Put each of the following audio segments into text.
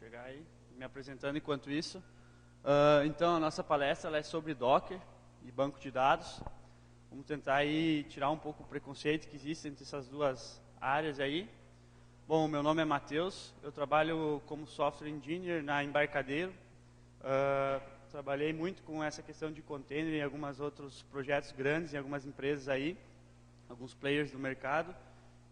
chegar aí, me apresentando enquanto isso. Então, a nossa palestra ela é sobre Docker e banco de dados. Vamos tentar aí tirar um pouco o preconceito que existe entre essas duas áreas aí. Bom, meu nome é Matheus, eu trabalho como software engineer na Embarcadero. Trabalhei muito com essa questão de container em alguns outros projetos grandes, em algumas empresas aí, alguns players do mercado.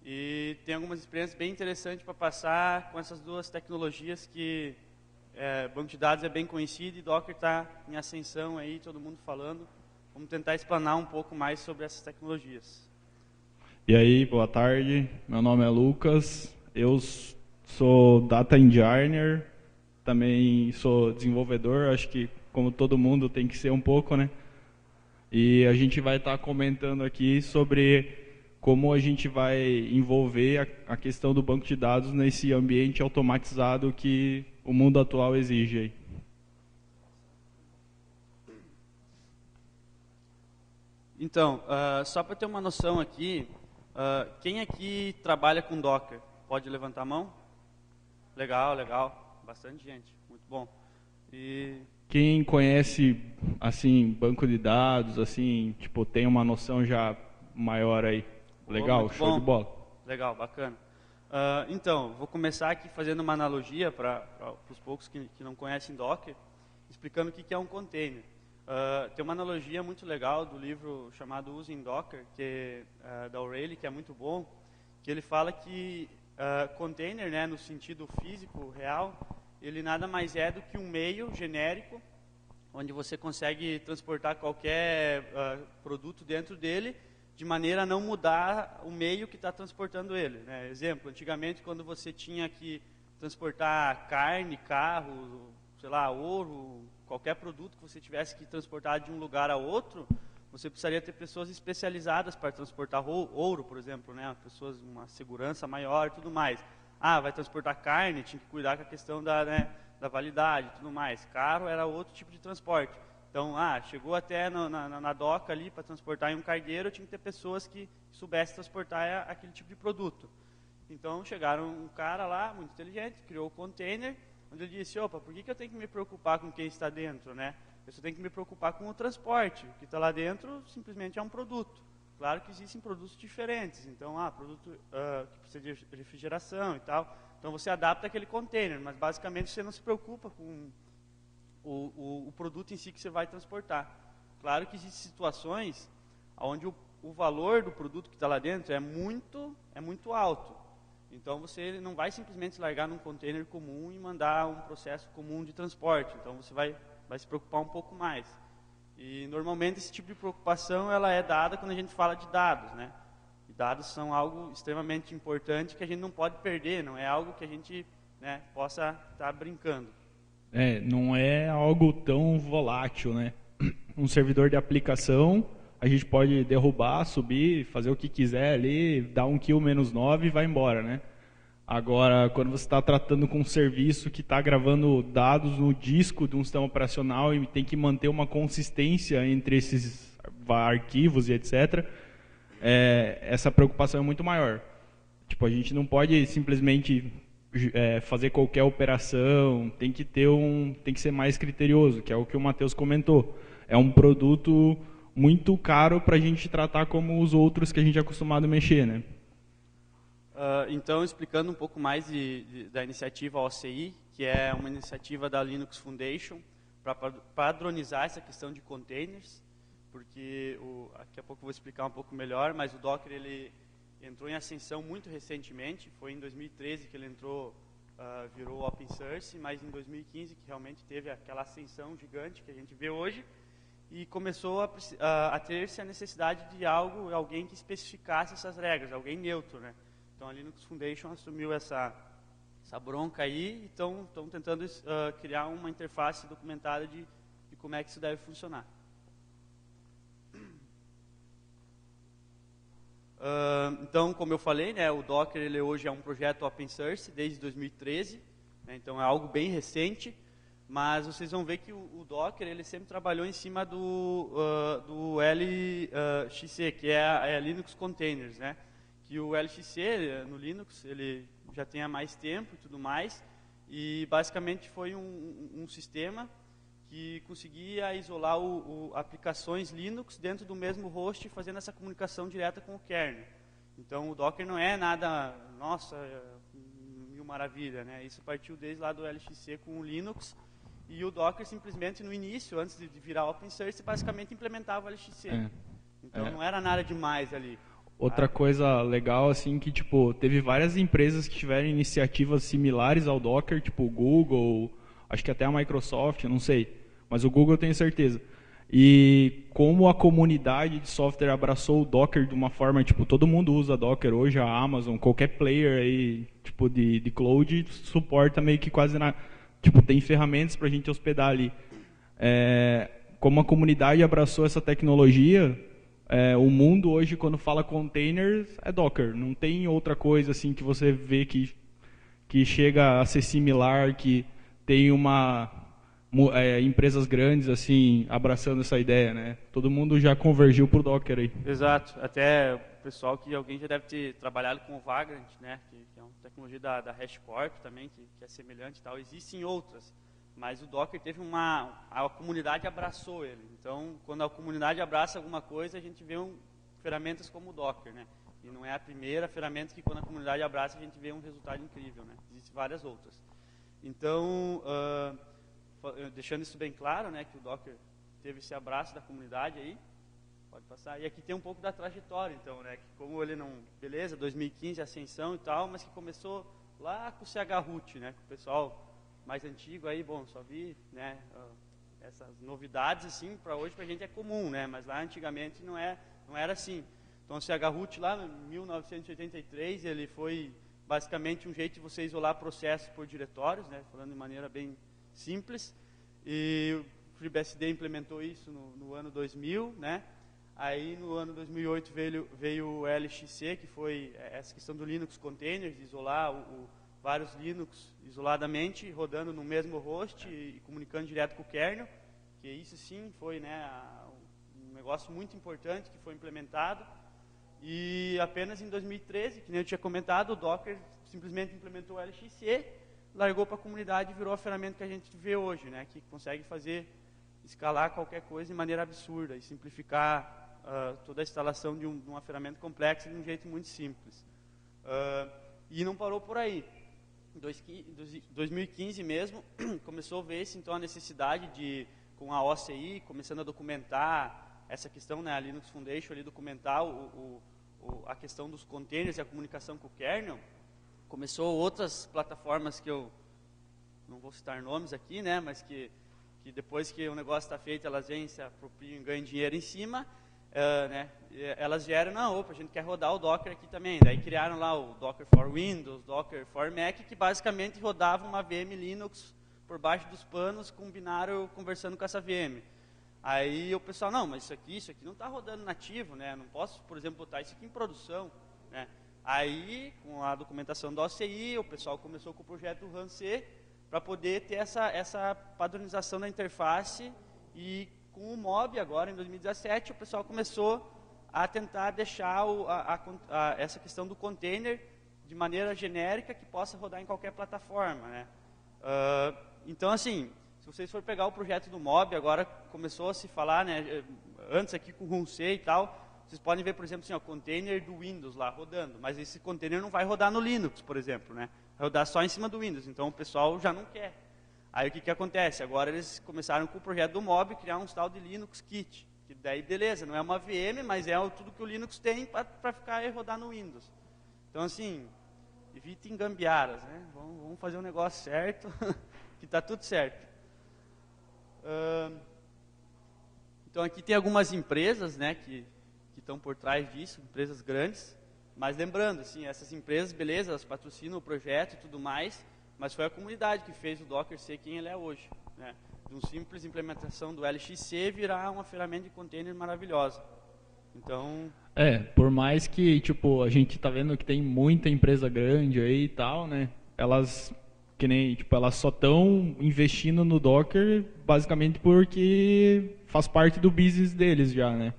E tem algumas experiências bem interessantes para passar com essas duas tecnologias que banco de dados é bem conhecido e Docker está em ascensão aí, todo mundo falando. Vamos tentar explanar um pouco mais sobre essas tecnologias. E aí, boa tarde. Meu nome é Lucas. Eu sou Data Engineer, também sou desenvolvedor. Acho que, como todo mundo, tem que ser um pouco, né? E a gente vai estar comentando aqui sobre como a gente vai envolver a questão do banco de dados nesse ambiente automatizado que o mundo atual exige aí. Então, só para ter uma noção aqui, quem aqui trabalha com Docker? Pode levantar a mão? Legal, legal. Bastante gente. Muito bom. E quem conhece, assim, banco de dados, assim, tipo, tem uma noção já maior aí? Legal, show de bola. Legal, bacana. Então, vou começar aqui fazendo uma analogia para os poucos que não conhecem Docker, explicando o que é um container. Tem uma analogia muito legal do livro chamado Using Docker, que é da O'Reilly, que é muito bom, que ele fala que container, né, no sentido físico, real, ele nada mais é do que um meio genérico, onde você consegue transportar qualquer produto dentro dele, de maneira a não mudar o meio que está transportando ele. Né? Exemplo, antigamente quando você tinha que transportar carne, carro, sei lá, ouro, qualquer produto que você tivesse que transportar de um lugar a outro, você precisaria ter pessoas especializadas para transportar ouro, por exemplo, né? Pessoas uma segurança maior e tudo mais. Vai transportar carne, tinha que cuidar com a questão da validade e tudo mais. Carro era outro tipo de transporte. Então, chegou até na doca ali para transportar em um cargueiro, tinha que ter pessoas que soubessem transportar aquele tipo de produto. Então, chegaram um cara lá, muito inteligente, criou o container, onde ele disse, opa, por que eu tenho que me preocupar com quem está dentro, né? Eu só tenho que me preocupar com o transporte. O que está lá dentro simplesmente é um produto. Claro que existem produtos diferentes. Então, produto que precisa de refrigeração e tal. Então, você adapta aquele container, mas basicamente você não se preocupa com o produto em si que você vai transportar. Claro que existem situações onde o valor do produto que está lá dentro é muito alto. Então, você não vai simplesmente largar num container comum e mandar um processo comum de transporte. Então, você vai se preocupar um pouco mais. E, normalmente, esse tipo de preocupação ela é dada quando a gente fala de dados. Né? E dados são algo extremamente importante que a gente não pode perder, não é algo que a gente possa estar brincando. Não é algo tão volátil, né? Um servidor de aplicação, a gente pode derrubar, subir, fazer o que quiser ali, dar um kill -9 e vai embora, né? Agora, quando você está tratando com um serviço que está gravando dados no disco de um sistema operacional e tem que manter uma consistência entre esses arquivos e etc., essa preocupação é muito maior. Tipo, a gente não pode simplesmente fazer qualquer operação, tem que ser mais criterioso, que é o que o Matheus comentou. É um produto muito caro para a gente tratar como os outros que a gente é acostumado a mexer, né? Então, explicando um pouco mais da iniciativa OCI, que é uma iniciativa da Linux Foundation para padronizar essa questão de containers, porque daqui a pouco eu vou explicar um pouco melhor, mas o Docker ele entrou em ascensão muito recentemente, foi em 2013 que ele entrou, virou open source, mas em 2015 que realmente teve aquela ascensão gigante que a gente vê hoje, e começou a ter-se a necessidade de alguém que especificasse essas regras, alguém neutro, né? Então a Linux Foundation assumiu essa bronca aí e estão tentando criar uma interface documentada de como é que isso deve funcionar. Então, como eu falei, né, o Docker ele hoje é um projeto open source desde 2013, né, então é algo bem recente, mas vocês vão ver que o Docker ele sempre trabalhou em cima do LXC, que é a Linux Containers, né? Que o LXC no Linux ele já tem há mais tempo e tudo mais, E basicamente foi um sistema que conseguia isolar aplicações Linux dentro do mesmo host, fazendo essa comunicação direta com o kernel. Então o Docker não é nada, nossa, mil maravilha, né? Isso partiu desde lá do LXC com o Linux, e o Docker simplesmente no início, antes de virar open source, basicamente implementava o LXC. Então não era nada demais ali. Outra coisa legal, assim, que tipo, teve várias empresas que tiveram iniciativas similares ao Docker, tipo o Google, acho que até a Microsoft, não sei, mas o Google eu tenho certeza. E como a comunidade de software abraçou o Docker de uma forma, tipo, todo mundo usa Docker hoje, a Amazon, qualquer player aí, tipo, de cloud, suporta meio que quase tipo, tem ferramentas para a gente hospedar ali. Como a comunidade abraçou essa tecnologia, o mundo hoje, quando fala containers, é Docker. Não tem outra coisa assim que você vê que chega a ser similar, que tem empresas grandes assim abraçando essa ideia, né? Todo mundo já convergiu para o Docker aí. Exato. Até o pessoal que alguém já deve ter trabalhado com o Vagrant, né? Que é uma tecnologia da HashiCorp também, que é semelhante e tal. Existem outras. Mas o Docker teve a comunidade abraçou ele. Então, quando a comunidade abraça alguma coisa, a gente vê ferramentas como o Docker, né? E não é a primeira ferramenta que, quando a comunidade abraça, a gente vê um resultado incrível, né? Existem várias outras. Então, deixando isso bem claro, né? Que o Docker teve esse abraço da comunidade aí. Pode passar. E aqui tem um pouco da trajetória, então, né? Que como ele não... Beleza, 2015, ascensão e tal, mas que começou lá com o CH-Root, né? Que o pessoal... mais antigo aí, bom, só vi, né, essas novidades assim, para hoje pra gente é comum, né, mas lá antigamente não era assim. Então o CH-Root lá em 1983, ele foi basicamente um jeito de você isolar processos por diretórios, né, falando de maneira bem simples, e o FreeBSD implementou isso no ano 2000, né. Aí no ano 2008 veio o LXC, que foi essa questão do Linux Containers, isolar vários Linux isoladamente, rodando no mesmo host e comunicando direto com o kernel, que isso sim foi, né, um negócio muito importante que foi implementado. E apenas em 2013, que nem eu tinha comentado, o Docker simplesmente implementou o LXC, largou para a comunidade e virou a ferramenta que a gente vê hoje, né, que consegue escalar qualquer coisa de maneira absurda e simplificar toda a instalação de uma ferramenta complexa de um jeito muito simples. E não parou por aí. Em 2015 mesmo, começou a ver-se então a necessidade de, com a OCI, começando a documentar essa questão, né, a Linux Foundation ali documentar a questão dos containers e a comunicação com o kernel. Começou outras plataformas que eu não vou citar nomes aqui, né, mas que depois que o negócio está feito, elas vêm, se apropriam e ganham dinheiro em cima. Né, elas vieram, a gente quer rodar o Docker aqui também. Daí criaram lá o Docker for Windows, Docker for Mac, que basicamente rodava uma VM Linux por baixo dos panos com um binário conversando com essa VM. Aí o pessoal, não, mas isso aqui não está rodando nativo, né? Não posso, por exemplo, botar isso aqui em produção, né? Aí, com a documentação da OCI, o pessoal começou com o projeto RANC para poder ter essa padronização da interface. E com o Mob, agora em 2017, o pessoal começou a tentar deixar essa questão do container de maneira genérica que possa rodar em qualquer plataforma, né? Então, assim, se vocês forem pegar o projeto do Mob, agora começou a se falar, né, antes aqui com o RunC e tal, vocês podem ver, por exemplo, assim, o container do Windows lá rodando, mas esse container não vai rodar no Linux, por exemplo, né? Vai rodar só em cima do Windows, então o pessoal já não quer. Aí o que acontece? Agora eles começaram com o projeto do Mob, criar um tal de Linux Kit. Que daí, beleza, não é uma VM, mas é tudo que o Linux tem para ficar e rodar no Windows. Então, assim, evitem gambiarras, né? Vamos fazer um negócio certo, que está tudo certo. Então, aqui tem algumas empresas, né, que estão por trás disso, empresas grandes. Mas lembrando, assim, essas empresas, beleza, elas patrocinam o projeto e tudo mais, mas foi a comunidade que fez o Docker ser quem ele é hoje, né? De uma simples implementação do LXC virar uma ferramenta de container maravilhosa. Então... por mais que, tipo, a gente tá vendo que tem muita empresa grande aí e tal, né? Elas, que nem, tipo, elas só estão investindo no Docker basicamente porque faz parte do business deles já, né?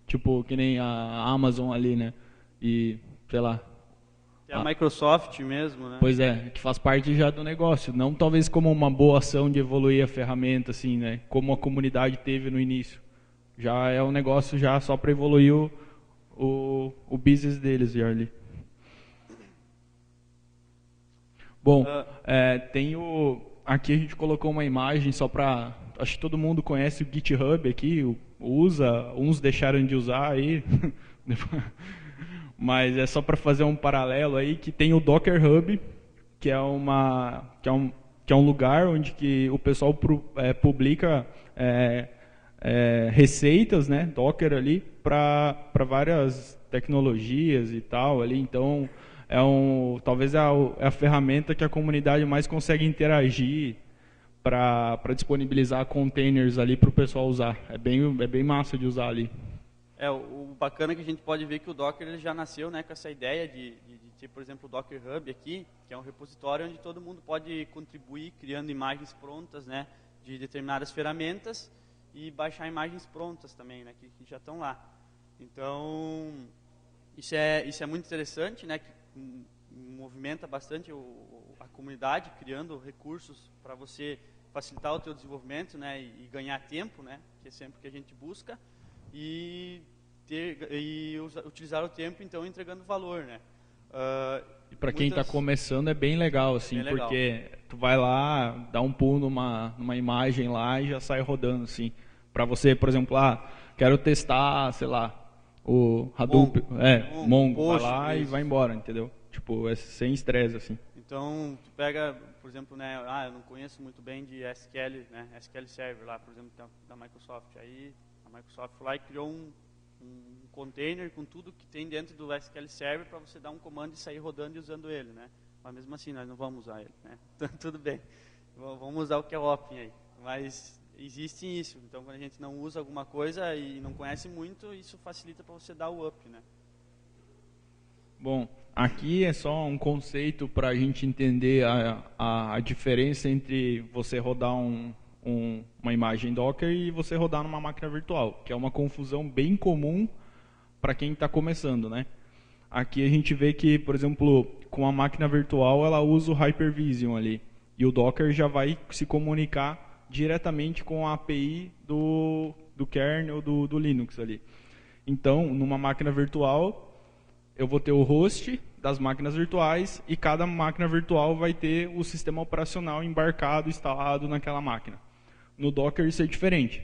Tipo, que nem a Amazon ali, né? E, sei lá... Que é a Microsoft mesmo, né? Pois é, que faz parte já do negócio. Não talvez como uma boa ação de evoluir a ferramenta, assim, né? Como a comunidade teve no início. Já é um negócio já só para evoluir o business deles já ali. Bom, aqui a gente colocou uma imagem só para... Acho que todo mundo conhece o GitHub aqui, usa, uns deixaram de usar aí, mas é só para fazer um paralelo aí, que tem o Docker Hub, que é um lugar onde que o pessoal publica receitas, né, Docker ali, para várias tecnologias e tal ali. Então talvez é a ferramenta que a comunidade mais consegue interagir para disponibilizar containers ali para o pessoal usar. É bem massa de usar ali. O bacana é que a gente pode ver que o Docker ele já nasceu, né, com essa ideia de ter, por exemplo, o Docker Hub aqui, que é um repositório onde todo mundo pode contribuir criando imagens prontas, né, de determinadas ferramentas e baixar imagens prontas também, né, que já estão lá. Então, isso é muito interessante, né, que movimenta bastante a comunidade, criando recursos para você facilitar o teu desenvolvimento, né, e ganhar tempo, né, que é sempre o que a gente busca, e utilizar o tempo, então, entregando valor, né. E para quem está começando é bem legal, assim, bem legal. Porque tu vai lá, dá um pulo numa imagem lá e já sai rodando, assim. Para você, por exemplo, quero testar, sei lá, o Hadoop, Mongo, vai lá e vai embora, entendeu? Tipo, é sem estresse, assim. Então, tu pega, por exemplo, né, eu não conheço muito bem de SQL, né, SQL Server lá, por exemplo, da Microsoft. Aí a Microsoft foi lá e criou um container com tudo que tem dentro do SQL Server para você dar um comando e sair rodando e usando ele, né? Mas mesmo assim, nós não vamos usar ele, né? Então, tudo bem. Vamos usar o que é OPN aí. Mas existe isso. Então, quando a gente não usa alguma coisa e não conhece muito, isso facilita para você dar o up, né? Bom, aqui é só um conceito para a gente entender a diferença entre você rodar uma imagem Docker e você rodar numa máquina virtual, que é uma confusão bem comum para quem está começando, né? Aqui a gente vê que, por exemplo, com a máquina virtual ela usa o Hypervision ali, e o Docker já vai se comunicar diretamente com a API do kernel do Linux ali. Então, numa máquina virtual, eu vou ter o host das máquinas virtuais e cada máquina virtual vai ter o sistema operacional embarcado, instalado naquela máquina. No Docker isso é diferente.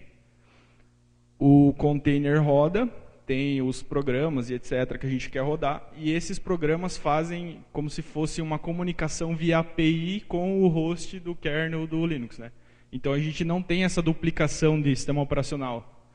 O container roda, tem os programas e etc. que a gente quer rodar, e esses programas fazem como se fosse uma comunicação via API com o host do kernel do Linux, né? Então a gente não tem essa duplicação de sistema operacional.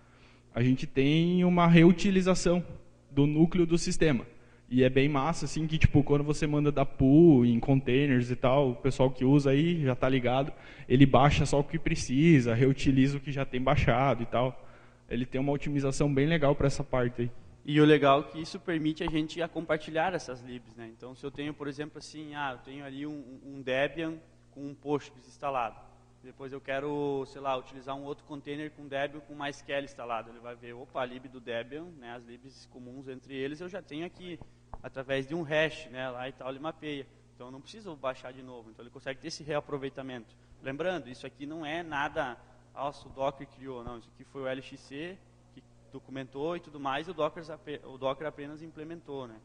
A gente tem uma reutilização do núcleo do sistema. E é bem massa, assim, que tipo, quando você manda dar pull em containers e tal, o pessoal que usa aí já está ligado, ele baixa só o que precisa, reutiliza o que já tem baixado e tal. Ele tem uma otimização bem legal para essa parte aí. E o legal é que isso permite a gente compartilhar essas libs, né? Então, se eu tenho, por exemplo, assim, eu tenho ali um Debian com um Postgres instalado. Depois eu quero, sei lá, utilizar um outro container com Debian com MySQL instalado. Ele vai ver, opa, a lib do Debian, né, as libs comuns entre eles, eu já tenho aqui, através de um hash, né, lá e tal, ele mapeia. Então eu não preciso baixar de novo. Então ele consegue ter esse reaproveitamento. Lembrando, isso aqui não é nada, o Docker criou, não. Isso aqui foi o LXC que documentou e tudo mais, e o Docker apenas implementou, né.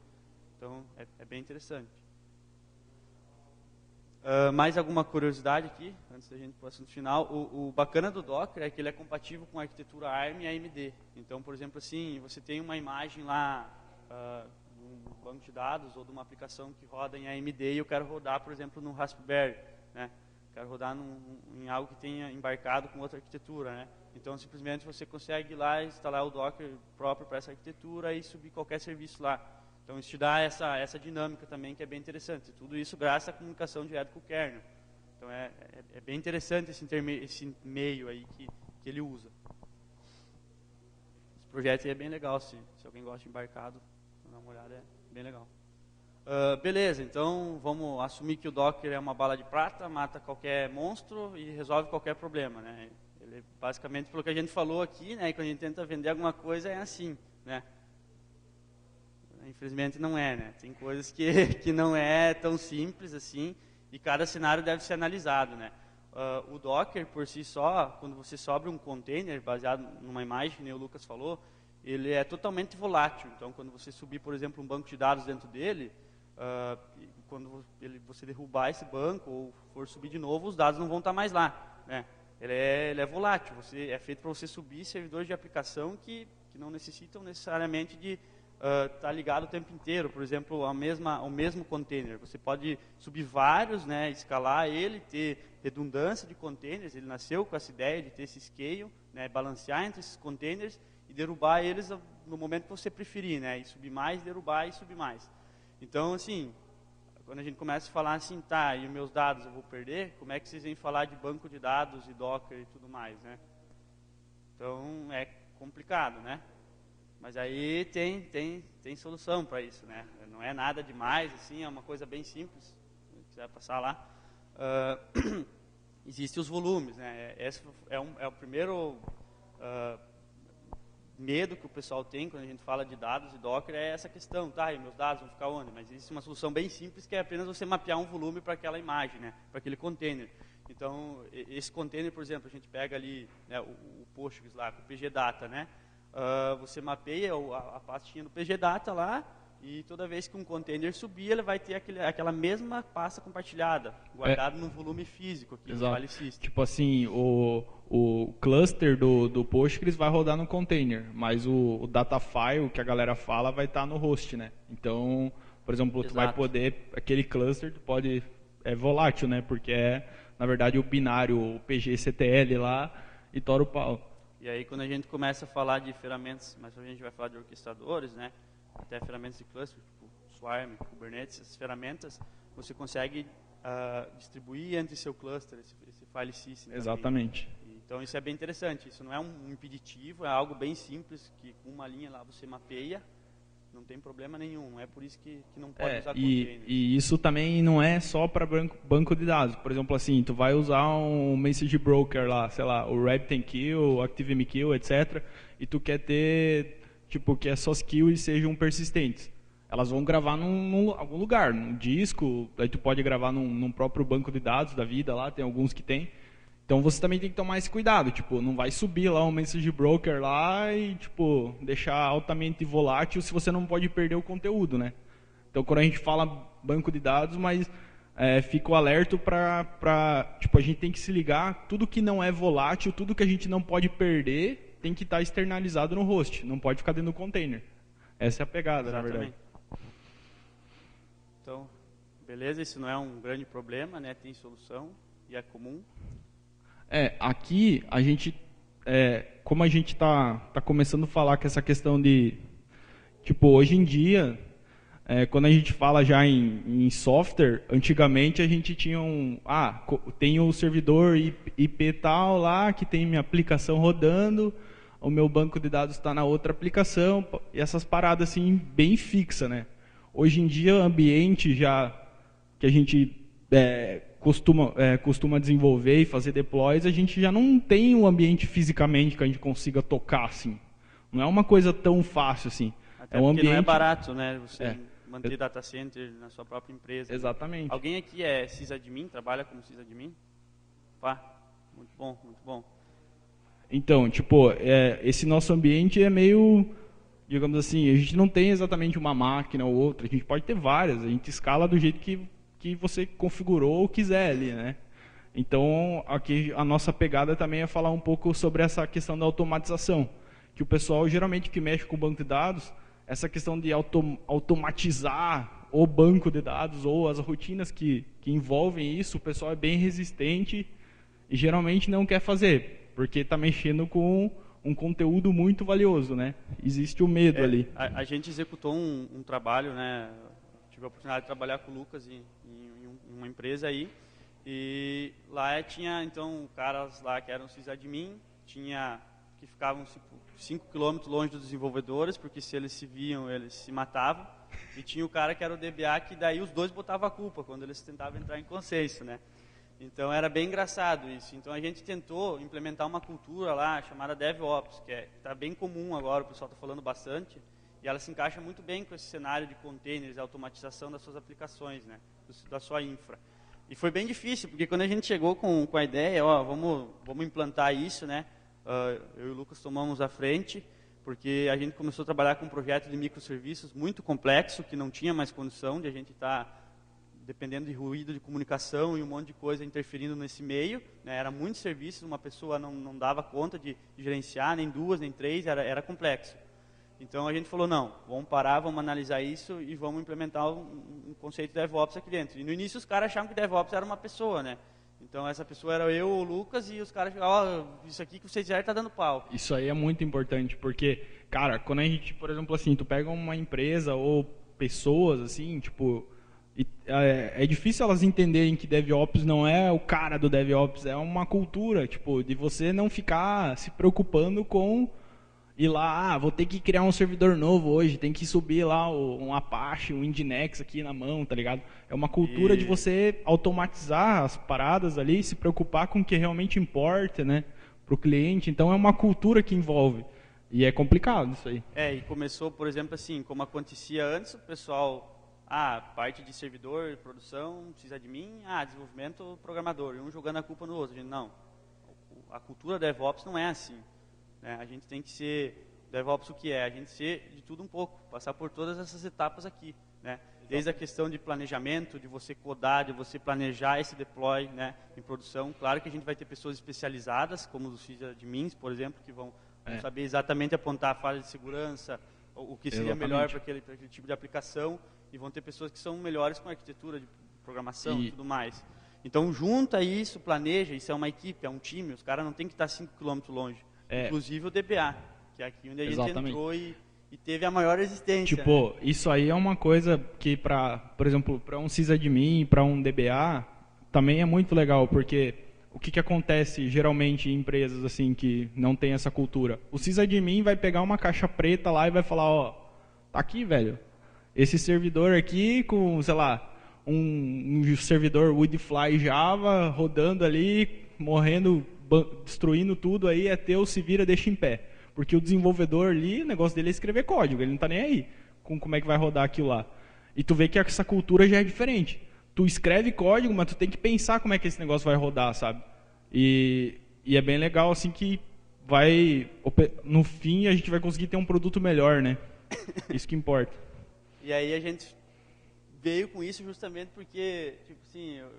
Então é bem interessante. Mais alguma curiosidade aqui, antes da gente ir para o assunto final? O bacana do Docker é que ele é compatível com a arquitetura ARM e AMD. Então, por exemplo, assim, você tem uma imagem lá, um banco de dados ou de uma aplicação que roda em AMD e eu quero rodar, por exemplo, no Raspberry, né? Quero rodar em algo que tenha embarcado com outra arquitetura, né? Então, simplesmente você consegue ir lá instalar o Docker próprio para essa arquitetura e subir qualquer serviço lá. Então, isso te dá essa dinâmica também, que é bem interessante. Tudo isso graças à comunicação direta com o kernel. Então, é bem interessante esse meio aí que ele usa. Esse projeto aí é bem legal, se alguém gosta de embarcado, dá uma olhada, é bem legal. Beleza, então vamos assumir que o Docker é uma bala de prata, mata qualquer monstro e resolve qualquer problema, né? Ele, basicamente, pelo que a gente falou aqui, né, quando a gente tenta vender alguma coisa, é assim, né? Infelizmente não é, né? Tem coisas que não é tão simples assim, e cada cenário deve ser analisado, né? O Docker, por si só, quando você sobe um container baseado numa imagem, que nem o Lucas falou, ele é totalmente volátil. Então, quando você subir, por exemplo, um banco de dados dentro dele, quando você derrubar esse banco ou for subir de novo, os dados não vão estar mais lá, né? Ele é volátil. É feito para você subir servidores de aplicação que não necessitam necessariamente de estar ligado o tempo inteiro. Por exemplo, ao mesmo container. Você pode subir vários, né, escalar ele, ter redundância de containers. Ele nasceu com essa ideia de ter esse scale, né, balancear entre esses containers e derrubar eles no momento que você preferir, né, e subir mais, derrubar e subir mais. Então, assim, quando a gente começa a falar assim, tá, e os meus dados eu vou perder, como é que vocês vêm falar de banco de dados e Docker e tudo mais, né? Então, é complicado, né? Mas aí tem solução para isso, né? Não é nada demais, assim, é uma coisa bem simples. Se quiser passar lá. Existem os volumes, né? Esse é o primeiro medo que o pessoal tem quando a gente fala de dados e Docker, é essa questão, tá, e meus dados vão ficar onde? Mas existe uma solução bem simples, que é apenas você mapear um volume para aquela imagem, né? Para aquele container. Então, esse container, por exemplo, a gente pega ali, né, o Postgres lá, com o PGData, né? Você mapeia a pastinha do PGData lá, e toda vez que um container subir, ele vai ter aquela mesma pasta compartilhada, guardada no volume físico aqui, no file system. Tipo assim, o cluster do Postgres vai rodar no container, mas o data file que a galera fala vai estar no host, né? Então, por exemplo, tu vai poder, aquele cluster tu pode, é volátil, né? Porque é, na verdade, o binário, o PG-CTL lá, e tora o pau. E aí, quando a gente começa a falar de ferramentas, mas a gente vai falar de orquestradores, né? Até ferramentas de cluster, tipo Swarm, Kubernetes, essas ferramentas, você consegue distribuir entre seu cluster, esse file system. Exatamente. Então, isso é bem interessante. Isso não é um impeditivo, é algo bem simples, que com uma linha lá você mapeia, não tem problema nenhum. É por isso que não pode usar containers. E isso também não é só para banco de dados. Por exemplo, assim, tu vai usar um message broker lá, sei lá, o RabbitMQ, o ActiveMQ, etc. E tu quer ter, tipo, que as suas queues sejam persistentes. Elas vão gravar num algum lugar, num disco, aí tu pode gravar num próprio banco de dados da vida lá, tem alguns que tem. Então você também tem que tomar esse cuidado, tipo, não vai subir lá um message broker lá e, tipo, deixar altamente volátil se você não pode perder o conteúdo, né? Então quando a gente fala banco de dados, mas fica o alerta tipo, a gente tem que se ligar, tudo que não é volátil, tudo que a gente não pode perder, tem que estar externalizado no host, não pode ficar dentro do container. Essa é a pegada, Exatamente. Na verdade. Então, beleza, isso não é um grande problema, né? Tem solução e é comum. Aqui a gente, como a gente tá começando a falar que essa questão de, tipo, hoje em dia, quando a gente fala já em software, antigamente a gente tinha tem o servidor IP tal lá, que tem minha aplicação rodando, o meu banco de dados está na outra aplicação, e essas paradas assim, bem fixa, né? Hoje em dia, o ambiente já que a gente costuma desenvolver e fazer deploys, a gente já não tem um ambiente fisicamente que a gente consiga tocar assim. Não é uma coisa tão fácil assim. Até porque não é barato, né? Você manter data center na sua própria empresa. Exatamente. Alguém aqui é sysadmin, trabalha como sysadmin? Pá, muito bom, muito bom. Então, tipo, esse nosso ambiente é meio, digamos assim, a gente não tem exatamente uma máquina ou outra, a gente pode ter várias, a gente escala do jeito que você configurou ou quiser ali, né? Então, aqui a nossa pegada também é falar um pouco sobre essa questão da automatização, que o pessoal geralmente que mexe com o banco de dados, essa questão de automatizar o banco de dados ou as rotinas que envolvem isso, o pessoal é bem resistente e geralmente não quer fazer, porque está mexendo com um conteúdo muito valioso, né? Existe o medo ali. A gente executou um trabalho, né? Tive a oportunidade de trabalhar com o Lucas em uma empresa aí, e lá tinha, então, caras lá que eram sysadmin, que ficavam 5 km longe dos desenvolvedores, porque se eles se viam, eles se matavam, e tinha o cara que era o DBA, que daí os dois botavam a culpa, quando eles tentavam entrar em consenso, né? Então, era bem engraçado isso. Então, a gente tentou implementar uma cultura lá chamada DevOps, que está bem comum agora, o pessoal está falando bastante, E ela se encaixa muito bem com esse cenário de containers, automatização das suas aplicações, né? Da sua infra. E foi bem difícil, porque quando a gente chegou com a ideia, vamos implantar isso, né? Eu e o Lucas tomamos à frente, porque a gente começou a trabalhar com um projeto de microserviços muito complexo, que não tinha mais condição de a gente estar dependendo de ruído de comunicação e um monte de coisa interferindo nesse meio, né? Era muitos serviços, uma pessoa não dava conta de gerenciar, nem duas, nem três, era complexo. Então a gente falou, não, vamos parar, vamos analisar isso e vamos implementar um conceito de DevOps aqui dentro. E no início os caras achavam que DevOps era uma pessoa, né? Então essa pessoa era eu, o Lucas, e os caras falavam, isso aqui que vocês fizeram tá dando pau. Isso aí é muito importante, porque, cara, quando a gente, por exemplo, assim, tu pega uma empresa ou pessoas, assim, tipo, é difícil elas entenderem que DevOps não é o cara do DevOps, é uma cultura, tipo, de você não ficar se preocupando com ir lá, vou ter que criar um servidor novo hoje, tem que subir lá um Apache, um Nginx aqui na mão, tá ligado? É uma cultura de você automatizar as paradas ali, se preocupar com o que realmente importa, né, pro cliente. Então é uma cultura que envolve. E é complicado isso aí. E começou, por exemplo, assim, como acontecia antes, o pessoal, parte de servidor, produção, precisa de mim, desenvolvimento, programador, e um jogando a culpa no outro. A gente, não, a cultura DevOps não é assim. A gente tem que ser, DevOps o que é? A gente ser de tudo um pouco, passar por todas essas etapas aqui, né? Desde a questão de planejamento, de você codar, de você planejar esse deploy, né, em produção. Claro que a gente vai ter pessoas especializadas, como os sysadmins, por exemplo, que vão saber exatamente apontar a falha de segurança, o que seria melhor para aquele tipo de aplicação, e vão ter pessoas que são melhores com arquitetura de programação e tudo mais. Então, junta isso, planeja, isso é uma equipe, é um time, os caras não tem que estar 5 km longe. Inclusive o DBA, que é aqui onde a gente entrou e teve a maior existência. Tipo, isso aí é uma coisa que, por exemplo, para um sysadmin, para um DBA, também é muito legal, porque o que acontece geralmente em empresas assim que não tem essa cultura? O sysadmin vai pegar uma caixa preta lá e vai falar, tá aqui, velho, esse servidor aqui com, sei lá, um servidor Woodfly Java rodando ali, morrendo, destruindo tudo aí, é teu, se vira, deixa em pé. Porque o desenvolvedor ali, o negócio dele é escrever código, ele não está nem aí com como é que vai rodar aquilo lá. E tu vê que essa cultura já é diferente. Tu escreve código, mas tu tem que pensar como é que esse negócio vai rodar, sabe? E é bem legal, assim, que no fim a gente vai conseguir ter um produto melhor, né? Isso que importa. E aí a gente veio com isso justamente porque, tipo assim, eu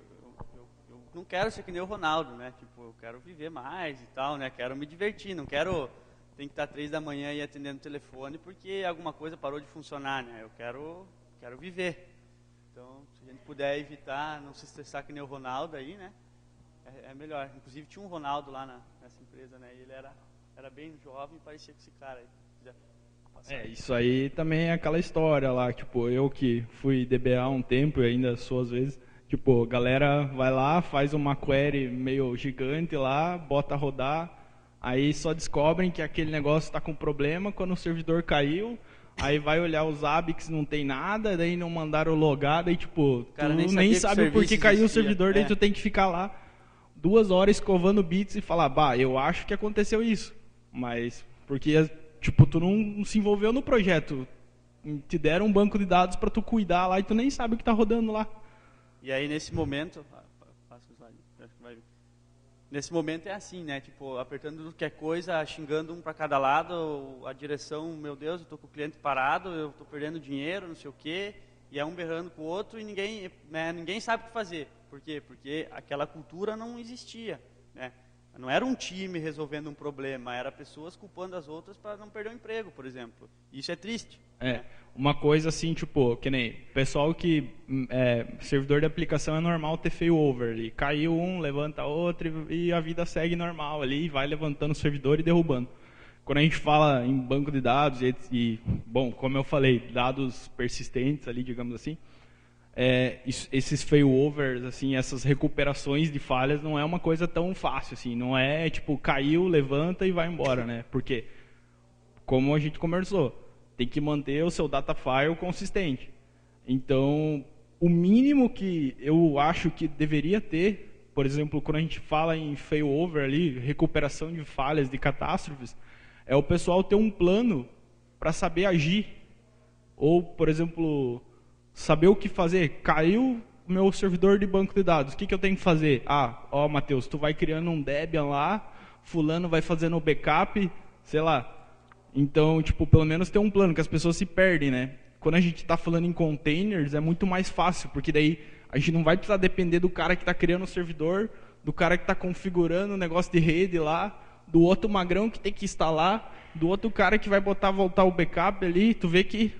não quero ser que nem o Ronaldo, né? Tipo, eu quero viver mais e tal, né? Quero me divertir, não quero ter que estar 3 da manhã e atendendo o telefone porque alguma coisa parou de funcionar, né? Eu quero viver. Então, se a gente puder evitar, não se estressar que nem o Ronaldo aí, né? É melhor. Inclusive, tinha um Ronaldo lá nessa empresa, né? E ele era bem jovem e parecia com esse cara aí. Isso aí também é aquela história lá, tipo, eu que fui DBA há um tempo e ainda sou às vezes. Tipo, a galera vai lá, faz uma query meio gigante lá, bota a rodar, aí só descobrem que aquele negócio está com problema quando o servidor caiu, aí vai olhar os ABICs, não tem nada, daí não mandaram logar, daí tipo, tu nem sabe por que caiu o servidor, daí tu tem que ficar lá 2 horas escovando bits e falar, eu acho que aconteceu isso, mas porque tipo, tu não se envolveu no projeto, te deram um banco de dados para tu cuidar lá e tu nem sabe o que está rodando lá. E aí, nesse momento, nesse momento é assim, né? Tipo, apertando tudo que é coisa, xingando um para cada lado, a direção, meu Deus, eu estou com o cliente parado, eu estou perdendo dinheiro, não sei o quê, e é um berrando com o outro e ninguém sabe o que fazer. Por quê? Porque aquela cultura não existia, né? Não era um time resolvendo um problema, era pessoas culpando as outras para não perder o emprego, por exemplo. Isso é triste. Né? Uma coisa assim, tipo, que nem pessoal que servidor de aplicação é normal ter failover ali. Caiu um, levanta outro e a vida segue normal ali, vai levantando o servidor e derrubando. Quando a gente fala em banco de dados bom, como eu falei, dados persistentes ali, digamos assim, esses failovers, assim, essas recuperações de falhas não é uma coisa tão fácil, assim, não é tipo, caiu, levanta e vai embora, né? Porque, como a gente conversou, tem que manter o seu data file consistente. Então, o mínimo que eu acho que deveria ter, por exemplo, quando a gente fala em failover ali, recuperação de falhas, de catástrofes, é o pessoal ter um plano para saber agir Ou, por exemplo, saber o que fazer. Caiu o meu servidor de banco de dados. O que eu tenho que fazer? Matheus, tu vai criando um Debian lá, fulano vai fazendo o backup, sei lá. Então, tipo, pelo menos ter um plano, que as pessoas se perdem, né? Quando a gente está falando em containers, é muito mais fácil, porque daí a gente não vai precisar depender do cara que está criando o servidor, do cara que está configurando o negócio de rede lá, do outro magrão que tem que instalar, do outro cara que vai voltar o backup ali. Tu vê que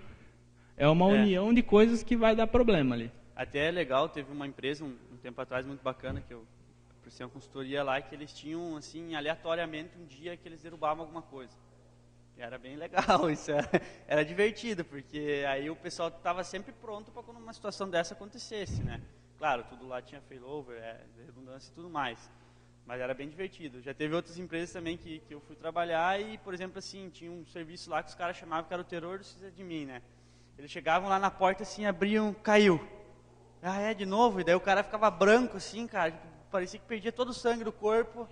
é uma união de coisas que vai dar problema ali. Até é legal, teve uma empresa um tempo atrás muito bacana, que eu prestei uma consultoria lá, que eles tinham, assim, aleatoriamente um dia que eles derrubavam alguma coisa. E era bem legal, isso era divertido, porque aí o pessoal estava sempre pronto para quando uma situação dessa acontecesse, né? Claro, tudo lá tinha failover, redundância e tudo mais, mas era bem divertido. Já teve outras empresas também que eu fui trabalhar e, por exemplo, assim, tinha um serviço lá que os caras chamavam que era o terror do sysadmin, né? Eles chegavam lá na porta assim, abriam, caiu. De novo? E daí o cara ficava branco assim, cara, parecia que perdia todo o sangue do corpo.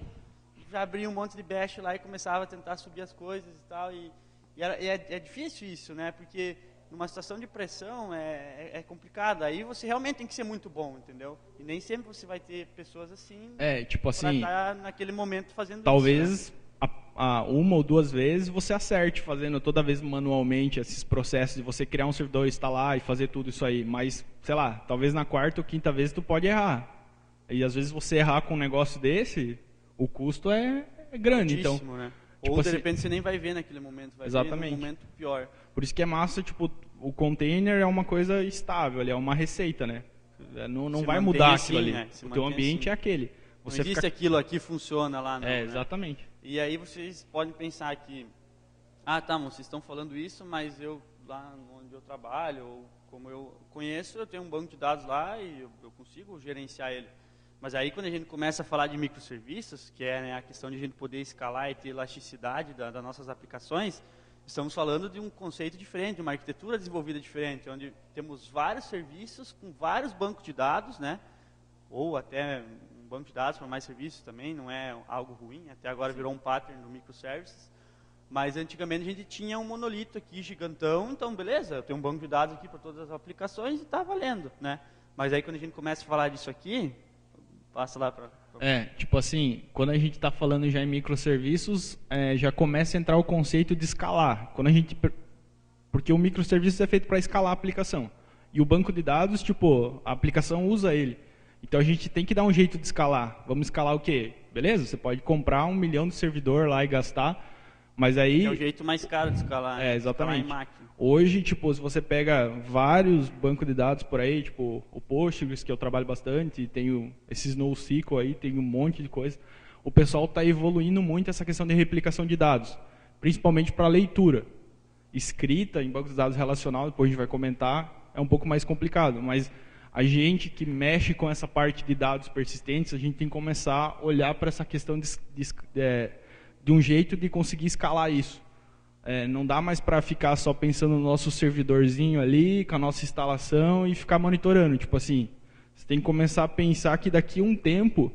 Já abria um monte de bash lá e começava a tentar subir as coisas e tal. E é difícil isso, né? Porque numa situação de pressão é complicado. Aí você realmente tem que ser muito bom, entendeu? E nem sempre você vai ter pessoas assim. Tipo assim. Pra estar naquele momento fazendo talvez isso. Talvez uma ou duas vezes você acerte fazendo toda vez manualmente esses processos de você criar um servidor, instalar e fazer tudo isso aí. Mas, sei lá, talvez na quarta ou quinta vez tu pode errar. E às vezes você errar com um negócio desse, o custo é grande. Altíssimo, então, né? Tipo ou de assim, repente você nem vai ver naquele momento, vai exatamente. ver num momento pior. Por isso que é massa, tipo, o container é uma coisa estável, é uma receita, né? Não vai mudar assim, aquilo ali. Né? O teu ambiente assim. É aquele. Você não existe aquilo aqui funciona lá, não. Exatamente. Né? E aí vocês podem pensar que, vocês estão falando isso, mas eu lá onde eu trabalho, ou como eu conheço, eu tenho um banco de dados lá e eu consigo gerenciar ele. Mas aí quando a gente começa a falar de microserviços, que é, né, a questão de a gente poder escalar e ter elasticidade das nossas aplicações, estamos falando de um conceito diferente, de uma arquitetura desenvolvida diferente, onde temos vários serviços com vários bancos de dados, né? Ou até um banco de dados para mais serviços também, não é algo ruim, até agora virou um pattern do microservices. Mas antigamente a gente tinha um monolito aqui gigantão, então beleza, eu tenho um banco de dados aqui para todas as aplicações e está valendo, né? Mas aí quando a gente começa a falar disso aqui, passa lá para... tipo assim, quando a gente está falando já em microserviços, já começa a entrar o conceito de escalar. Porque o microserviço é feito para escalar a aplicação. E o banco de dados, tipo, a aplicação usa ele. Então a gente tem que dar um jeito de escalar. Vamos escalar o quê? Beleza, você pode comprar 1 milhão de servidor lá e gastar, mas aí... É o jeito mais caro de escalar, exatamente. Escalar em máquina. Hoje, tipo, se você pega vários bancos de dados por aí, tipo o Postgres, que eu trabalho bastante, tenho esses NoSQL aí, tem um monte de coisa. O pessoal está evoluindo muito essa questão de replicação de dados, principalmente para leitura. Escrita em bancos de dados relacional, depois a gente vai comentar, é um pouco mais complicado, mas a gente que mexe com essa parte de dados persistentes, a gente tem que começar a olhar para essa questão de um jeito de conseguir escalar isso. Não dá mais para ficar só pensando no nosso servidorzinho ali, com a nossa instalação e ficar monitorando. Tipo assim, você tem que começar a pensar que daqui a um tempo,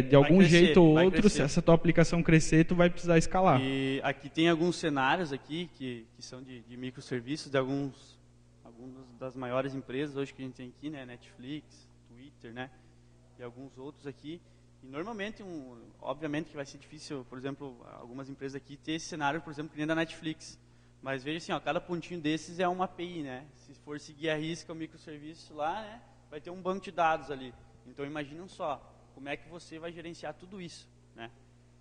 de algum jeito ou outro, se essa tua aplicação crescer, tu vai precisar escalar. E aqui tem alguns cenários aqui que são de microserviços de algumas das maiores empresas hoje que a gente tem aqui, né? Netflix, Twitter, né? E alguns outros aqui. E normalmente, obviamente que vai ser difícil, por exemplo, algumas empresas aqui ter esse cenário, por exemplo, que nem da Netflix. Mas veja assim, cada pontinho desses é uma API, né? Se for seguir a risca o microserviço lá, né, vai ter um banco de dados ali. Então imaginem só, como é que você vai gerenciar tudo isso, né?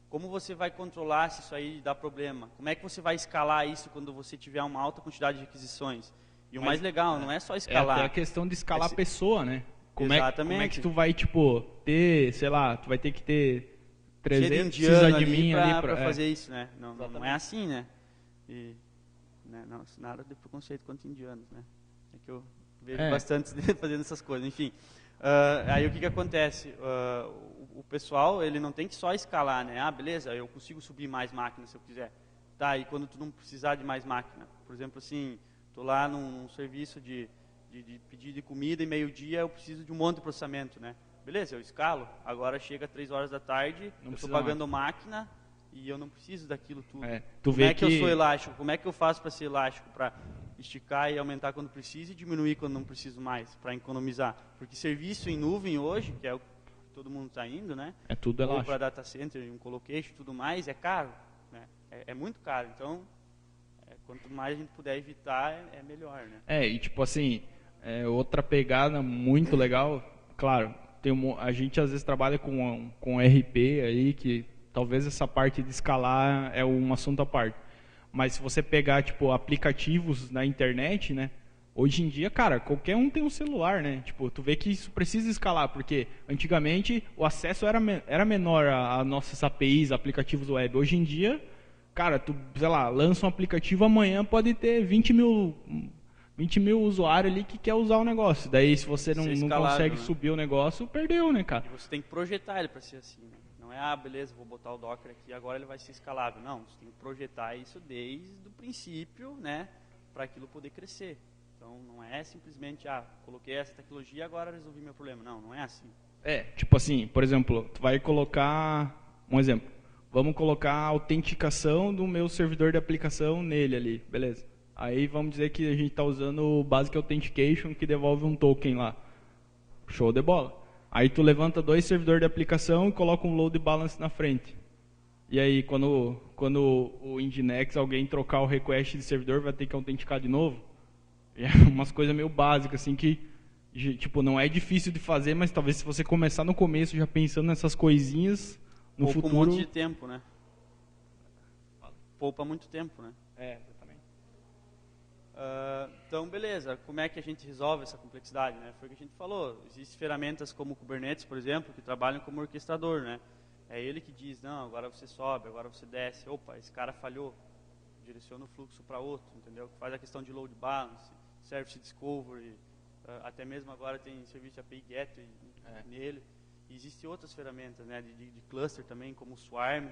Como você vai controlar se isso aí dá problema? Como é que você vai escalar isso quando você tiver uma alta quantidade de requisições? E o mais legal, não é só escalar. É a questão de escalar a pessoa, né? Exatamente. Como é que tu vai, tipo, ter, sei lá, tu vai ter que ter 300 sysadmin ali para fazer isso, né? Não é assim, né? E, né, não, nada de preconceito contra indianos, né? É que eu vejo bastante fazendo essas coisas, enfim. Aí o que acontece? O pessoal, ele não tem que só escalar, né? Beleza, eu consigo subir mais máquinas se eu quiser. Tá, e quando tu não precisar de mais máquina? Por exemplo, assim, tô lá num serviço de pedido de comida e meio-dia eu preciso de um monte de processamento, né? Beleza, eu escalo, agora chega 3 horas da tarde, eu estou pagando máquina, e eu não preciso daquilo tudo. Como é que eu sou elástico? Como é que eu faço para ser elástico? Para esticar e aumentar quando preciso e diminuir quando não preciso mais, para economizar. Porque serviço em nuvem hoje, que é o que todo mundo está indo, né? É tudo elástico. Ou para data center, um colocation e tudo mais, é caro. Né? É muito caro. Então, quanto mais a gente puder evitar, é melhor. Né? E tipo assim, outra pegada muito legal, claro, a gente às vezes trabalha com RP aí, que talvez essa parte de escalar é um assunto à parte. Mas se você pegar, tipo, aplicativos na internet, né? Hoje em dia, cara, qualquer um tem um celular, né? Tipo, tu vê que isso precisa escalar, porque antigamente o acesso era menor a nossas APIs, aplicativos web. Hoje em dia, cara, tu, sei lá, lança um aplicativo, amanhã pode ter 20 mil usuários ali que quer usar o negócio. Daí, se você não consegue subir o negócio, perdeu, né, cara? E você tem que projetar ele para ser assim, né? Não é, beleza, vou botar o Docker aqui, agora ele vai ser escalável. Não, você tem que projetar isso desde o princípio, né, para aquilo poder crescer. Então, não é simplesmente, coloquei essa tecnologia, agora resolvi meu problema. Não é assim. Tipo assim, por exemplo, tu vai colocar, um exemplo, vamos colocar a autenticação do meu servidor de aplicação nele ali, beleza. Aí vamos dizer que a gente está usando o Basic Authentication, que devolve um token lá. Show de bola. Aí tu levanta 2 servidores de aplicação e coloca um load balance na frente. E aí, quando o Nginx, alguém trocar o request de servidor, vai ter que autenticar de novo. É umas coisas meio básicas, assim, que tipo, não é difícil de fazer, mas talvez se você começar no começo já pensando nessas coisinhas, no futuro... Poupa um monte de tempo, né? Poupa muito tempo, né? Exatamente. Então, beleza, como é que a gente resolve essa complexidade, né? Foi o que a gente falou, existem ferramentas como o Kubernetes, por exemplo, que trabalham como orquestrador, né? É ele que diz, não, agora você sobe, agora você desce, opa, esse cara falhou, direciona o fluxo para outro, entendeu? Faz a questão de load balance, service discovery, até mesmo agora tem serviço de API Gateway nele. E existem outras ferramentas, né, de cluster também, como o Swarm,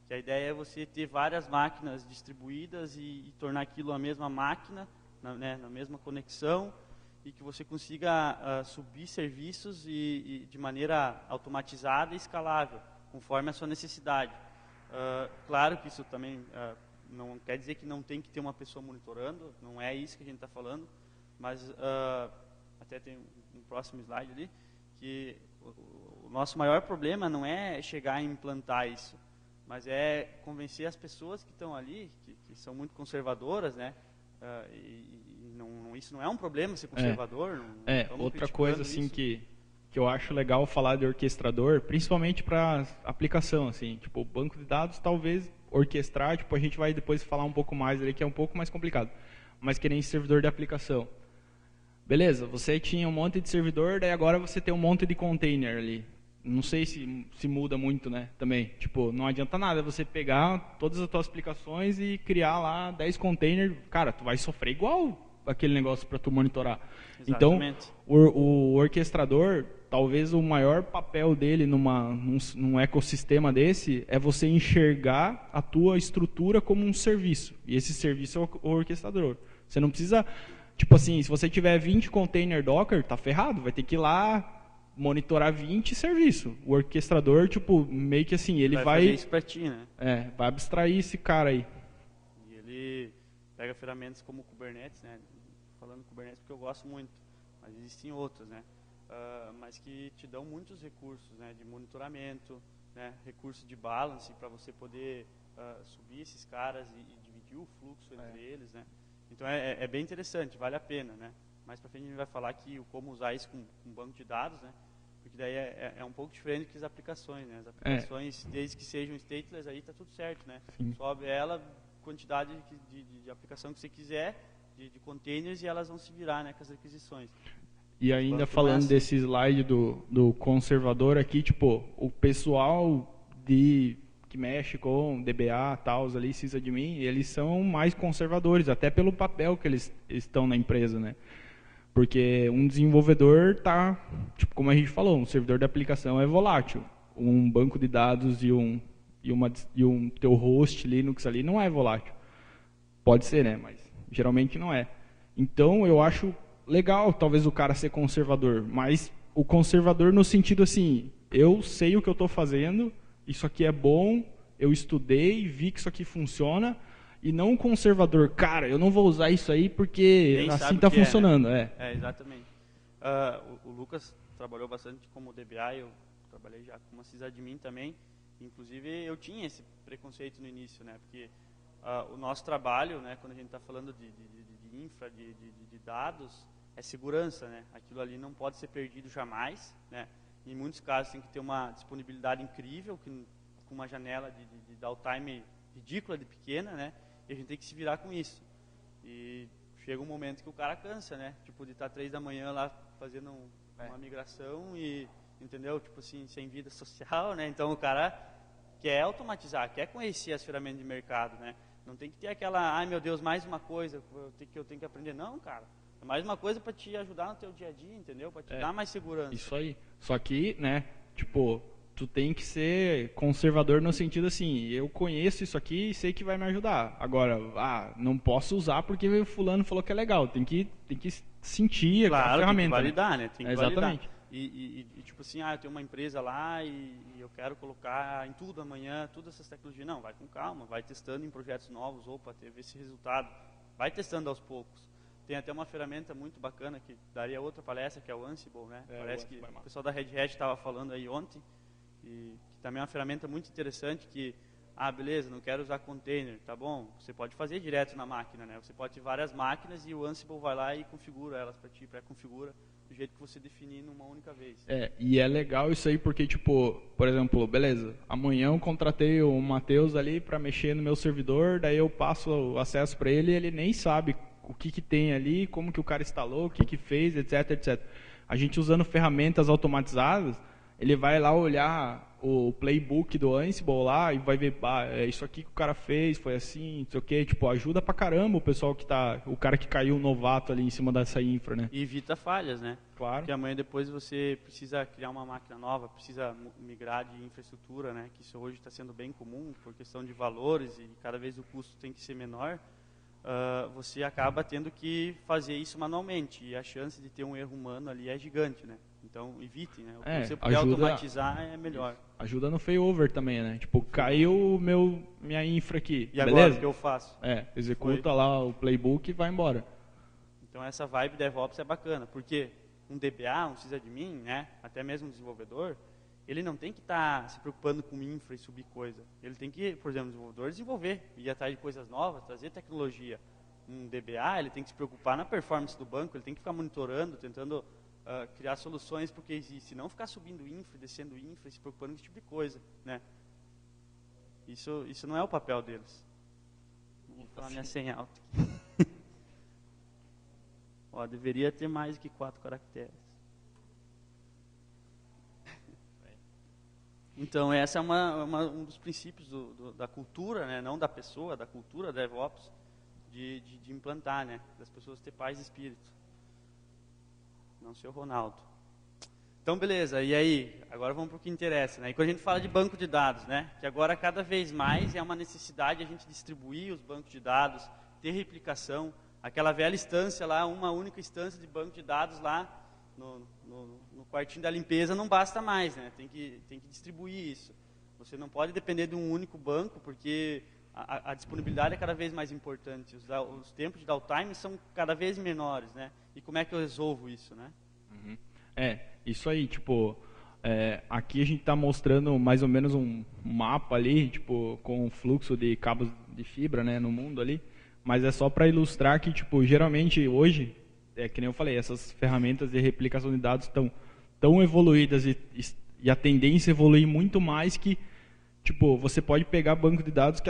que a ideia é você ter várias máquinas distribuídas e tornar aquilo a mesma máquina, na mesma conexão, e que você consiga subir serviços e de maneira automatizada e escalável, conforme a sua necessidade. Claro que isso também não quer dizer que não tem que ter uma pessoa monitorando, não é isso que a gente está falando, mas até tem um próximo slide ali, que o nosso maior problema não é chegar e implantar isso, mas é convencer as pessoas que estão ali, que são muito conservadoras, né? Isso não é um problema ser conservador. Outra coisa assim que eu acho legal falar de orquestrador, principalmente para aplicação, assim, tipo, banco de dados, talvez orquestrar, tipo, a gente vai depois falar um pouco mais ali, que é um pouco mais complicado, mas que nem servidor de aplicação. Beleza, você tinha um monte de servidor, daí agora você tem um monte de container ali. Não sei se muda muito, né, também. Tipo, não adianta nada você pegar todas as tuas aplicações e criar lá 10 containers. Cara, tu vai sofrer igual aquele negócio para tu monitorar. Exatamente. Então, o orquestrador, talvez o maior papel dele num ecossistema desse é você enxergar a tua estrutura como um serviço. E esse serviço é o orquestrador. Você não precisa... Tipo assim, se você tiver 20 container Docker, tá ferrado. Vai ter que ir lá monitorar 20 serviços. O orquestrador, tipo, meio que assim, ele vai fazer isso pra ti, né? Vai abstrair esse cara aí. E ele pega ferramentas como o Kubernetes, né? Falando Kubernetes porque eu gosto muito, mas existem outros, né? Mas que te dão muitos recursos, né? De monitoramento, né? Recursos de balance para você poder subir esses caras e dividir o fluxo entre eles, né? Então é bem interessante, vale a pena, né? Mais para frente a gente vai falar aqui como usar isso com banco de dados, né? Porque daí é um pouco diferente que as aplicações, né? As aplicações, desde que sejam stateless, aí tá tudo certo, né? Sim. Sobe ela, quantidade de aplicação que você quiser, de containers, e elas vão se virar, né, com as requisições. E ainda falando desse slide do conservador aqui, tipo, o pessoal que mexe com DBA, tals ali, sysadmin, eles são mais conservadores, até pelo papel que eles estão na empresa, né? Porque um desenvolvedor tá, tipo, como a gente falou, um servidor de aplicação é volátil. Um banco de dados e um teu host Linux ali não é volátil. Pode ser, né? Mas geralmente não é. Então eu acho legal, talvez, o cara ser conservador, mas o conservador no sentido assim, eu sei o que eu estou fazendo, isso aqui é bom eu estudei, vi que isso aqui funciona, e não um conservador, cara, eu não vou usar isso aí porque Nem assim sabe está o que é, funcionando. né? Exatamente. O Lucas trabalhou bastante como DBA, eu trabalhei já como sysadmin também. Inclusive, eu tinha esse preconceito no início, né? Porque o nosso trabalho, né, quando a gente está falando de infra, de dados, é segurança, né? Aquilo ali não pode ser perdido jamais, né? Em muitos casos tem que ter uma disponibilidade incrível, com uma janela de downtime ridícula de pequena, né? E a gente tem que se virar com isso. E chega um momento que o cara cansa, né? Tipo, de estar 3 da manhã lá fazendo uma migração e, entendeu? Tipo assim, sem vida social, né? Então o cara quer automatizar, quer conhecer as ferramentas de mercado, né? Não tem que ter aquela, ai meu Deus, mais uma coisa que eu tenho que aprender. Não, cara. É mais uma coisa para te ajudar no teu dia a dia, entendeu? Para te dar mais segurança. Isso aí. Só que, né, tipo, tu tem que ser conservador no sentido assim, eu conheço isso aqui e sei que vai me ajudar. Agora, não posso usar porque o fulano falou que é legal. Tem que sentir a ferramenta. Tem que validar, né? Tem que exatamente. Validar. E tipo assim, eu tenho uma empresa lá e eu quero colocar em tudo amanhã, todas essas tecnologias. Não, vai com calma, vai testando em projetos novos, para ver esse resultado. Vai testando aos poucos. Tem até uma ferramenta muito bacana que daria outra palestra, que é o Ansible, né? Parece que o pessoal da Red Hat estava falando aí ontem, e que também é uma ferramenta muito interessante que, beleza, não quero usar container, tá bom? Você pode fazer direto na máquina, né? Você pode ter várias máquinas e o Ansible vai lá e configura elas para ti, pré-configura do jeito que você definir numa única vez. E é legal isso aí porque, tipo, por exemplo, beleza, amanhã eu contratei o Matheus ali para mexer no meu servidor, daí eu passo o acesso para ele e ele nem sabe o que tem ali, como que o cara instalou, o que fez, etc, etc. A gente usando ferramentas automatizadas, ele vai lá olhar o playbook do Ansible lá e vai ver, é isso aqui que o cara fez, foi assim, não sei o que, tipo, ajuda pra caramba o pessoal o cara que caiu novato ali em cima dessa infra, né? E evita falhas, né? Claro. Porque amanhã depois você precisa criar uma máquina nova, precisa migrar de infraestrutura, né? Que isso hoje está sendo bem comum por questão de valores e cada vez o custo tem que ser menor. Você acaba tendo que fazer isso manualmente e a chance de ter um erro humano ali é gigante, né? Então evite, né? O que você puder automatizar é melhor. Ajuda no failover também, né? Tipo, caiu minha infra aqui, e beleza? Agora o que eu faço? Executa lá o playbook e vai embora. Então essa vibe DevOps é bacana, porque um DBA, um sysadmin, né? Até mesmo um desenvolvedor, ele não tem que estar se preocupando com infra e subir coisa. Ele tem que, por exemplo, o desenvolvedor desenvolver, ir atrás de coisas novas, trazer tecnologia. Um DBA, ele tem que se preocupar na performance do banco, ele tem que ficar monitorando, tentando criar soluções porque existe. Não ficar subindo infra, descendo infra, se preocupando com esse tipo de coisa, né? Isso não é o papel deles. Vou falar minha senha alta aqui. Deveria ter mais do que 4 caracteres. Então, essa é um dos princípios da cultura, né? Não da pessoa, da cultura da DevOps, de implantar, né? Das pessoas ter paz e espírito. Não ser o Ronaldo. Então, beleza. E aí? Agora vamos para o que interessa, né? E quando a gente fala de banco de dados, né? Que agora, cada vez mais, é uma necessidade a gente distribuir os bancos de dados, ter replicação. Aquela velha instância lá, uma única instância de banco de dados lá, no quartinho da limpeza não basta mais, né? Tem que distribuir isso. Você não pode depender de um único banco, porque a disponibilidade é cada vez mais importante. Os tempos de downtime são cada vez menores, né? E como é que eu resolvo isso, né? Uhum. Isso aí, tipo, aqui a gente está mostrando mais ou menos um mapa ali, tipo, com o fluxo de cabos de fibra, né, no mundo ali, mas é só para ilustrar que, tipo, geralmente hoje, que nem eu falei, essas ferramentas de replicação de dados estão tão evoluídas e a tendência é evoluir muito mais que, tipo, você pode pegar banco de dados que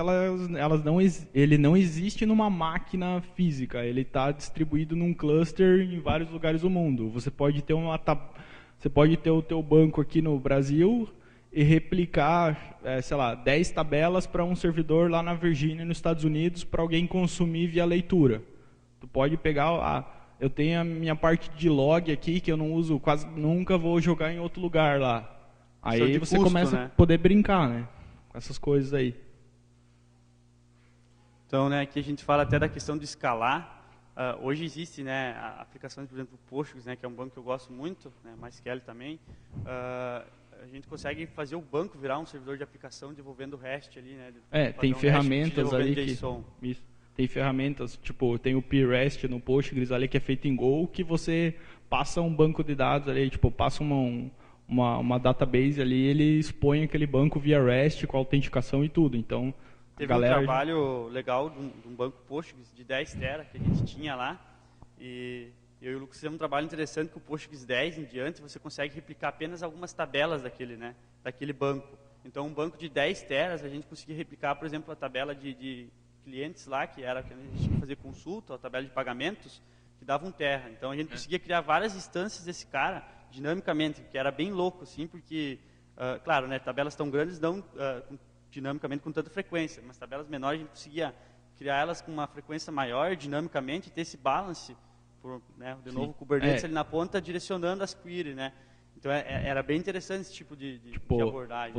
ele não existe numa máquina física, ele está distribuído num cluster em vários lugares do mundo. Você pode ter o teu banco aqui no Brasil e replicar, sei lá, 10 tabelas para um servidor lá na Virgínia, nos Estados Unidos, para alguém consumir via leitura. Tu pode pegar, eu tenho a minha parte de log aqui que eu não uso quase nunca, vou jogar em outro lugar lá. Aí você começa a poder brincar, né? Com essas coisas aí. Então, né, aqui a gente fala até da questão de escalar. Hoje existe, né, a aplicação, por exemplo, do Postgres, né, que é um banco que eu gosto muito, né, MySQL também. a gente consegue fazer o banco virar um servidor de aplicação desenvolvendo o REST ali, né? Tem ferramentas ali que... JSON. Isso. Tem ferramentas, tipo, tem o PREST no Postgres ali que é feito em Go, que você passa um banco de dados ali, tipo, passa uma database ali, ele expõe aquele banco via REST com autenticação e tudo. Então, teve um trabalho legal de um banco Postgres de 10 tera que a gente tinha lá, e eu e o Lucas fizemos um trabalho interessante que o Postgres 10 em diante você consegue replicar apenas algumas tabelas daquele banco. Então, um banco de 10 teras, a gente conseguia replicar, por exemplo, a tabela de clientes lá, que era que a gente tinha que fazer consulta, a tabela de pagamentos, que dava 1 tera. Então, a gente conseguia criar várias instâncias desse cara, dinamicamente, que era bem louco, assim, porque, claro, né, tabelas tão grandes não dinamicamente com tanta frequência, mas tabelas menores a gente conseguia criar elas com uma frequência maior, dinamicamente, e ter esse balance, de novo, o Kubernetes ali na ponta, direcionando as queries, né? Então, era bem interessante esse tipo de abordagem.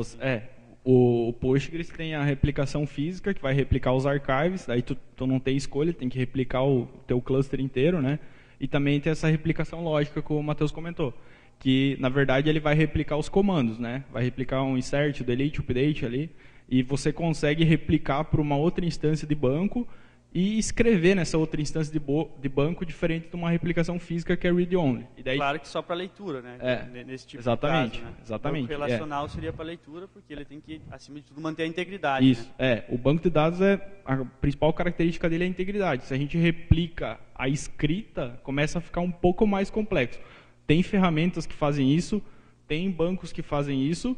O Postgres tem a replicação física, que vai replicar os archives, aí tu não tem escolha, tem que replicar o teu cluster inteiro, né? E também tem essa replicação lógica que o Matheus comentou, que, na verdade, ele vai replicar os comandos, né? Vai replicar um insert, delete, update ali, e você consegue replicar para uma outra instância de banco e escrever nessa outra instância de banco diferente de uma replicação física que é read-only. Claro que só para leitura, né? Nesse tipo exatamente, de caso, né? Exatamente. O banco relacional seria para leitura, porque ele tem que, acima de tudo, manter a integridade. Isso, né? O banco de dados, a principal característica dele é a integridade. Se a gente replica a escrita, começa a ficar um pouco mais complexo. Tem ferramentas que fazem isso, tem bancos que fazem isso,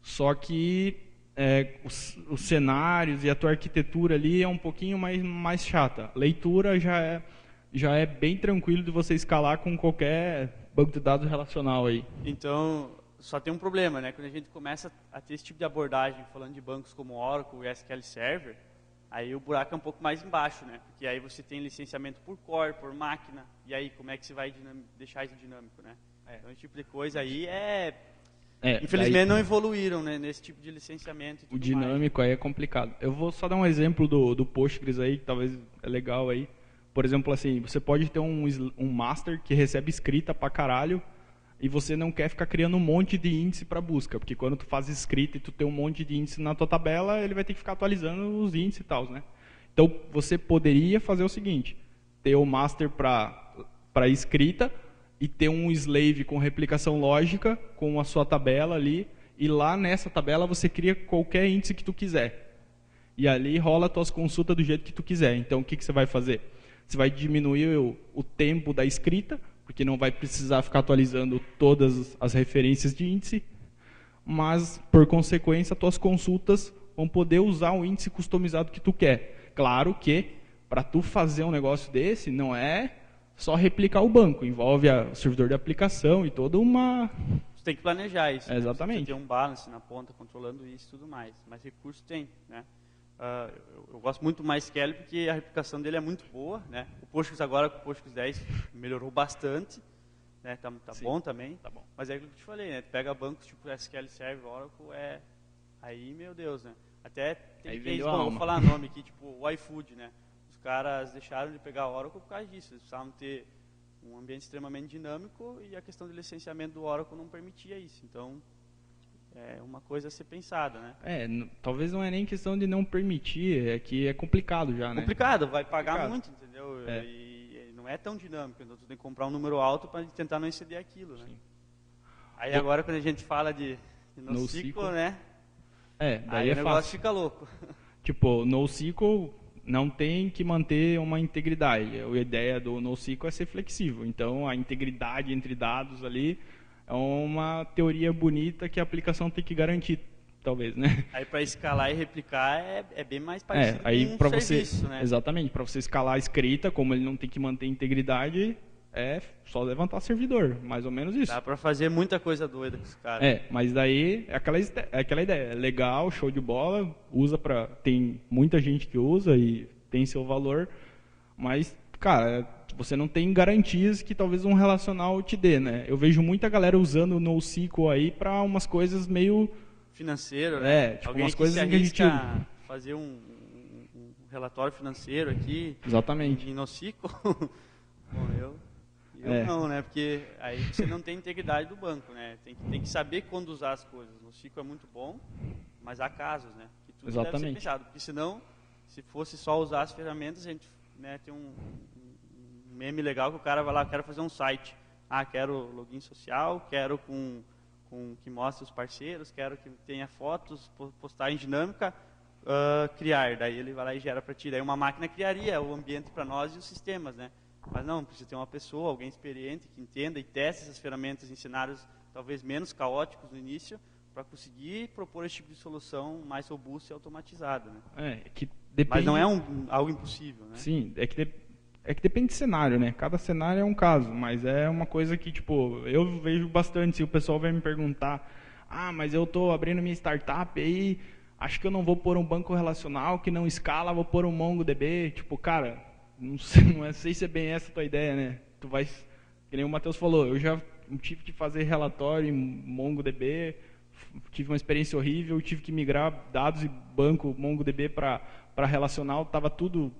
só que os cenários e a tua arquitetura ali é um pouquinho mais chata. Leitura já é bem tranquilo de você escalar com qualquer banco de dados relacional aí. Então, só tem um problema, né? Quando a gente começa a ter esse tipo de abordagem, falando de bancos como Oracle e SQL Server, aí o buraco é um pouco mais embaixo, né? Porque aí você tem licenciamento por core, por máquina, e aí como é que você vai deixar isso dinâmico, né? Então, esse tipo de coisa aí infelizmente não evoluíram, né, nesse tipo de licenciamento. E tudo o dinâmico mais. Aí é complicado. Eu vou só dar um exemplo do Postgres aí, que talvez é legal aí. Por exemplo, assim, você pode ter um master que recebe escrita pra caralho e você não quer ficar criando um monte de índice para busca, porque quando tu faz escrita e tu tem um monte de índice na tua tabela, ele vai ter que ficar atualizando os índices e tal, né? Então, você poderia fazer o seguinte, ter o master para escrita, e ter um slave com replicação lógica, com a sua tabela ali, e lá nessa tabela você cria qualquer índice que tu quiser. E ali rola as tuas consultas do jeito que tu quiser. Então, o que você vai fazer? Você vai diminuir o tempo da escrita, porque não vai precisar ficar atualizando todas as referências de índice, mas, por consequência, as tuas consultas vão poder usar o índice customizado que tu quer. Claro que, para tu fazer um negócio desse, não é só replicar o banco, envolve o servidor de aplicação e toda uma... Você tem que planejar isso. Exatamente. Você tem um balance na ponta, controlando isso e tudo mais. Mas recurso tem, né? Eu gosto muito do MySQL porque a replicação dele é muito boa, né? O Postgres agora, com o Postgres 10, melhorou bastante, né? Tá bom também. Tá bom. Mas é aquilo que eu te falei, né? Tu pega bancos tipo SQL Server, Oracle, aí, meu Deus, né? Até tem case, vou falar nome aqui, tipo o iFood, né? Os caras deixaram de pegar Oracle por causa disso. Eles precisavam ter um ambiente extremamente dinâmico e a questão de licenciamento do Oracle não permitia isso. Então, é uma coisa a ser pensada, né? Talvez não é nem questão de não permitir, é que é complicado já, né? Complicado, vai pagar muito, entendeu? E não é tão dinâmico, então tu tem que comprar um número alto para tentar não exceder aquilo, né? Sim. Aí agora quando a gente fala de NoSQL, né? Daí aí o negócio fica louco. Tipo, NoSQL não tem que manter uma integridade. A ideia do NoSQL é ser flexível. Então, a integridade entre dados ali é uma teoria bonita que a aplicação tem que garantir, talvez, né? Aí, para escalar e replicar, é bem mais parecido com um serviço, né? Exatamente. Para você escalar a escrita, como ele não tem que manter integridade, é só levantar servidor. Mais ou menos isso. Dá para fazer muita coisa doida com esse cara. Mas daí é aquela ideia. É legal, show de bola, tem muita gente que usa e tem seu valor, mas, cara, você não tem garantias que talvez um relacional te dê, né? Eu vejo muita galera usando o NoSQL aí para umas coisas meio... financeiro, né? Tipo, alguém umas que coisas se que a gente... fazer um relatório financeiro aqui. Exatamente. Em NoSQL. Bom, não, né? Porque aí você não tem integridade do banco, né? Tem que saber quando usar as coisas. O ciclo é muito bom, mas há casos, né? Que tudo deve ser pensado, porque senão, se fosse só usar as ferramentas, a gente, né, tem um meme legal que o cara vai lá, quero fazer um site. Quero login social, quero com que mostre os parceiros, quero que tenha fotos, postagem dinâmica, criar. Daí ele vai lá e gera para ti. Daí uma máquina criaria o ambiente para nós e os sistemas, né? Mas não, precisa ter uma pessoa, alguém experiente, que entenda e teste essas ferramentas em cenários talvez menos caóticos no início, para conseguir propor esse tipo de solução mais robusta e automatizada, né? Que depende... Mas não é algo impossível, né? Sim, é que depende de cenário, né? Cada cenário é um caso, mas é uma coisa que, tipo, eu vejo bastante. Se o pessoal vai me perguntar, mas eu estou abrindo minha startup aí, acho que eu não vou pôr um banco relacional que não escala, vou pôr um MongoDB. Tipo, cara, não sei se é bem essa a tua ideia, né? Tu vai, que nem o Matheus falou, eu já tive que fazer relatório em MongoDB, tive uma experiência horrível, tive que migrar dados e banco MongoDB para relacional, estava tudo...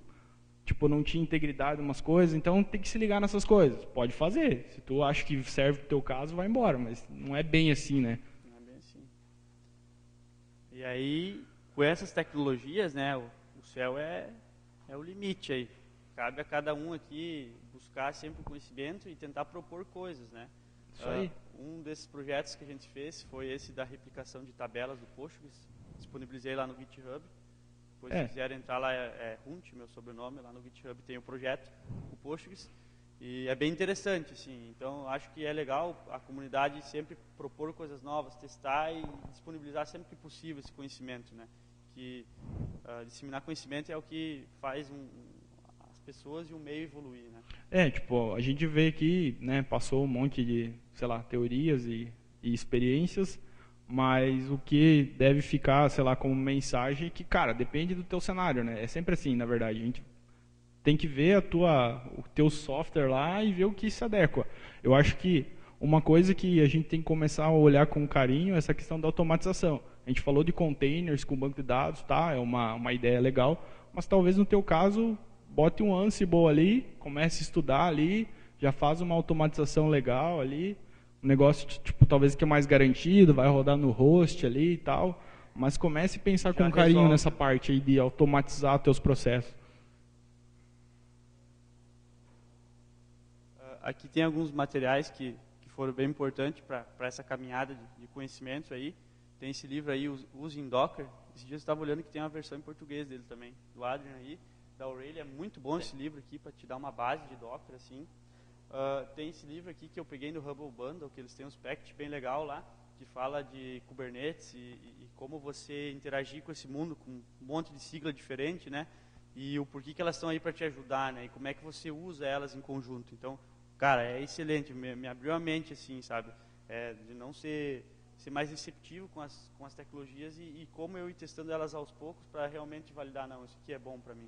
Tipo, não tinha integridade em umas coisas, então tem que se ligar nessas coisas. Pode fazer. Se tu acha que serve pro teu caso, vai embora. Mas não é bem assim, né? Não é bem assim. E aí, com essas tecnologias, né, o céu é o limite aí. Cabe a cada um aqui buscar sempre o conhecimento e tentar propor coisas, né? Isso aí. Um desses projetos que a gente fez foi esse da replicação de tabelas do Postgres. Disponibilizei lá no GitHub. Depois, se quiser entrar lá, é Hunt, meu sobrenome, lá no GitHub tem o projeto, o Postgres, e é bem interessante, assim. Então, acho que é legal a comunidade sempre propor coisas novas, testar e disponibilizar sempre que possível esse conhecimento, né? Que disseminar conhecimento é o que faz as pessoas e o meio evoluir, né? Tipo, a gente vê aqui, né, passou um monte de, sei lá, teorias e experiências, mas o que deve ficar, sei lá, como mensagem é que, cara, depende do teu cenário, né? É sempre assim, na verdade. A gente tem que ver o teu software lá e ver o que se adequa. Eu acho que uma coisa que a gente tem que começar a olhar com carinho é essa questão da automatização. A gente falou de containers com banco de dados, tá? É uma ideia legal, mas talvez no teu caso, bote um Ansible ali, comece a estudar ali, já faz uma automatização legal ali, um negócio, tipo, talvez que é mais garantido, vai rodar no host ali e tal, mas comece a pensar com carinho nessa parte aí de automatizar teus processos. Aqui tem alguns materiais que foram bem importantes para essa caminhada de conhecimentos aí. Tem esse livro aí, Use em Docker. Esse dia eu estava olhando que tem uma versão em português dele também, do Adrian aí, da Aurelia. É muito bom esse livro aqui para te dar uma base de Docker, assim. Tem esse livro aqui que eu peguei no Humble Bundle, que eles têm um spec bem legal lá, que fala de Kubernetes e como você interagir com esse mundo, com um monte de sigla diferente, né? E o porquê que elas estão aí para te ajudar, né? E como é que você usa elas em conjunto. Então, cara, é excelente, me abriu a mente, assim, sabe? De não ser mais receptivo com as tecnologias e como eu ir testando elas aos poucos para realmente validar, não, isso aqui é bom para mim.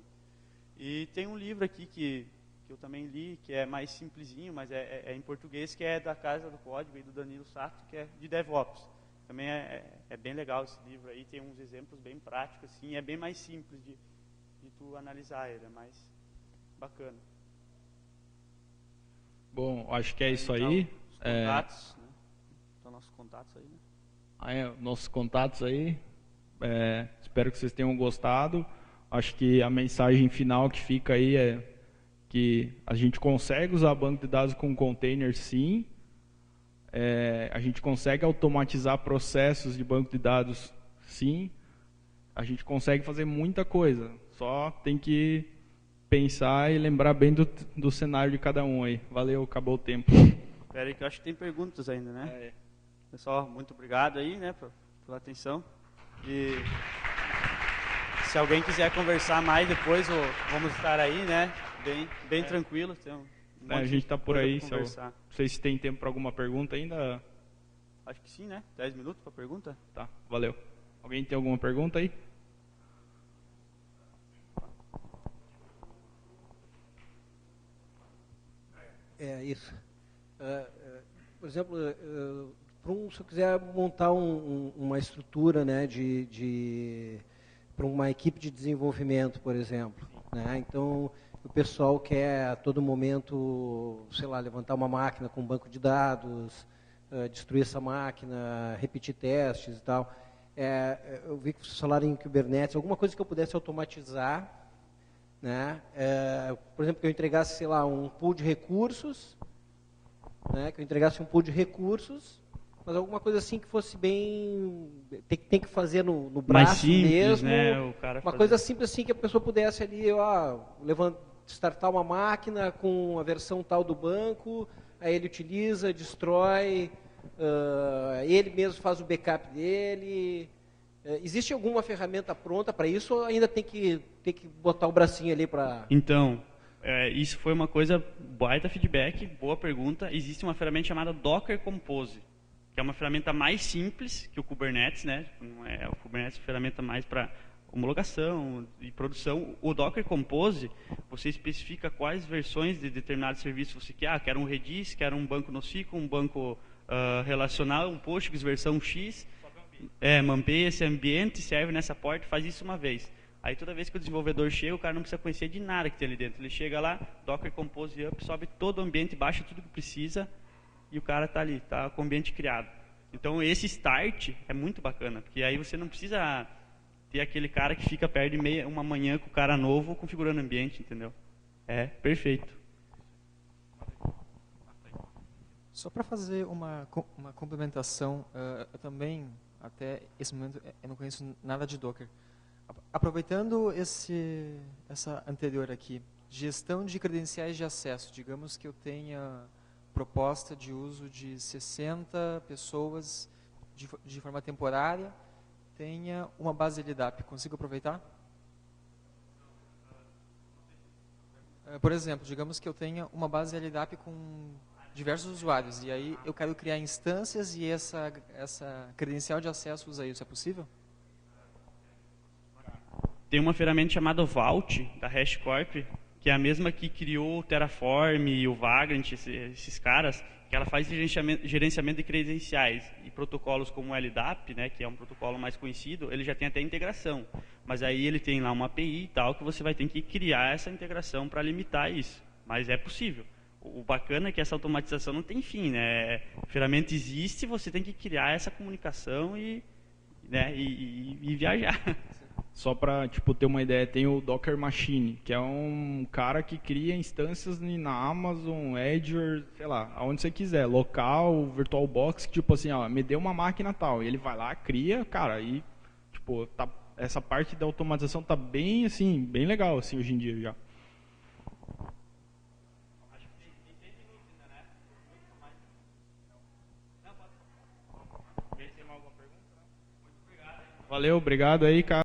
E tem um livro aqui que eu também li, que é mais simplesinho, mas é em português, que é da Casa do Código, e do Danilo Sato, que é de DevOps. Também é bem legal esse livro aí, tem uns exemplos bem práticos, assim, é bem mais simples de tu analisar ele, é mais bacana. Bom, acho que é isso aí. Os contatos, né? Então, nossos contatos aí, né? Nossos contatos aí. Espero que vocês tenham gostado. Acho que a mensagem final que fica aí é que a gente consegue usar banco de dados com container, sim. A gente consegue automatizar processos de banco de dados, sim. A gente consegue fazer muita coisa. Só tem que pensar e lembrar bem do cenário de cada um aí. Valeu, acabou o tempo. Espera aí que eu acho que tem perguntas ainda, né? Pessoal, muito obrigado aí, né, pela atenção. E se alguém quiser conversar mais depois, vamos estar aí, né? Bem tranquilo. A gente está por aí. Não sei se tem tempo para alguma pergunta ainda. Acho que sim, né? 10 minutos para pergunta. Tá, valeu. Alguém tem alguma pergunta aí? Isso. Por exemplo, se eu quiser montar uma estrutura, né, para uma equipe de desenvolvimento, por exemplo, né? Então, o pessoal quer a todo momento, sei lá, levantar uma máquina com um banco de dados, destruir essa máquina, repetir testes e tal. Eu vi que vocês falaram em Kubernetes, alguma coisa que eu pudesse automatizar, né? Por exemplo, que eu entregasse, sei lá, um pool de recursos, né? Mas alguma coisa assim que fosse bem... Tem que fazer no braço mais simples, mesmo. Né? O cara uma coisa simples assim que a pessoa pudesse ali, startar uma máquina com a versão tal do banco, aí ele utiliza, destrói, ele mesmo faz o backup dele. Existe alguma ferramenta pronta para isso ou ainda tem que botar o bracinho ali para... Então, isso foi uma coisa, baita feedback, boa pergunta. Existe uma ferramenta chamada Docker Compose, que é uma ferramenta mais simples que o Kubernetes, né? O Kubernetes é uma ferramenta mais para homologação e produção. O Docker Compose, você especifica quais versões de determinado serviço você quer. Quero um Redis, quero um banco NoSQL, um banco relacional, um Postgres versão X. Mapeia esse ambiente, serve nessa porta, faz isso uma vez. Aí toda vez que o desenvolvedor chega, o cara não precisa conhecer de nada que tem ali dentro. Ele chega lá, Docker Compose Up, sobe todo o ambiente, baixa tudo que precisa e o cara está ali, está com o ambiente criado. Então esse start é muito bacana, porque aí você não precisa ter aquele cara que fica perto de uma manhã com o cara novo configurando o ambiente, entendeu? É perfeito. Só para fazer uma complementação, eu também, até esse momento, eu não conheço nada de Docker. Aproveitando essa anterior aqui, gestão de credenciais de acesso, digamos que eu tenha proposta de uso de 60 pessoas de forma temporária, tenha uma base LDAP, consigo aproveitar? Por exemplo, digamos que eu tenha uma base LDAP com diversos usuários, e aí eu quero criar instâncias e essa credencial de acesso usa isso, é possível? Tem uma ferramenta chamada Vault, da HashiCorp, que é a mesma que criou o Terraform e o Vagrant, esses caras, que ela faz gerenciamento de credenciais e protocolos como o LDAP, né, que é um protocolo mais conhecido, ele já tem até integração. Mas aí ele tem lá uma API e tal, que você vai ter que criar essa integração para limitar isso. Mas é possível. O bacana é que essa automatização não tem fim, né? A ferramenta existe, você tem que criar essa comunicação e viajar. Só para ter uma ideia, tem o Docker Machine, que é um cara que cria instâncias na Amazon, Azure, sei lá, aonde você quiser, local, VirtualBox, tipo assim, me dê uma máquina tal, e ele vai lá, cria, cara, e essa parte da automatização tá bem assim, bem legal assim hoje em dia já. Valeu, obrigado aí, cara.